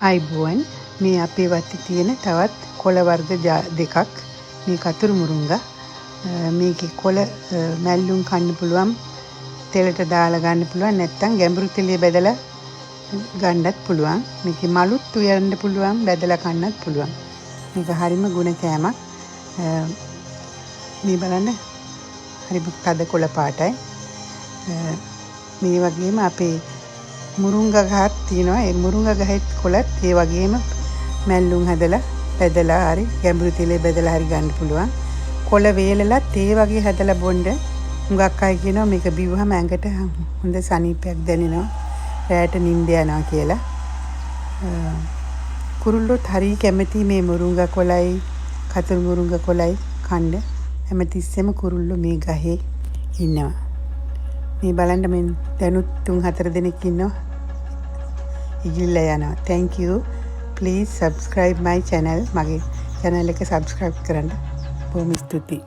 අයිබෝවන් මේ අපේ වත්තේ තියෙන තවත් කොළ වර්ග දෙකක් මේ කතුරු මුරුංගා මේකේ කොළ මැල්ලුම් කන්න පුළුවන් තෙලට දාලා ගන්න පුළුවන් නැත්නම් ගැඹුරු තෙලේ බෙදලා ගන්නත් පුළුවන් මේකේ මලුත් උයන්න පුළුවන් බෙදලා කන්නත් පුළුවන් මේක හරිම ගුණ කෑමක් මේ බලන්න හරිම තද කොළ පාටයි මේ වගේම අපේ මුරුංගා ගහක් තියෙනවා ඒ මුරුංගා ගහේ කොළත් ඒ වගේම මැල්ලුම් හදලා බෙදලා හරි ගැඹුරු තෙලේ බෙදලා හරි ගන්න පුළුවන් කොළ වේලලත් ඒ වගේ හදලා බොන්න හුඟක් අය කියනවා මේක බිව්වම ඇඟට හොඳ සනීපයක් දැනෙනවා රැයට නිින්ද යනවා කියලා කුරුල්ලොත් හරි කැමති මේ මුරුංගා කොළයි කතුරු මුරුංගා කොළයි කන්න හැමතිස්සෙම කුරුල්ලෝ මේ ගහේ ඉන්නවා මේ බලන්න මෙන් දැනුත් 3-4 දෙනෙක් ඉන්නවා ඉගිල්ලා යනවා thank you please subscribe my channel මගේ channel එක subscribe කරන්න බොහොම ස්තුතියි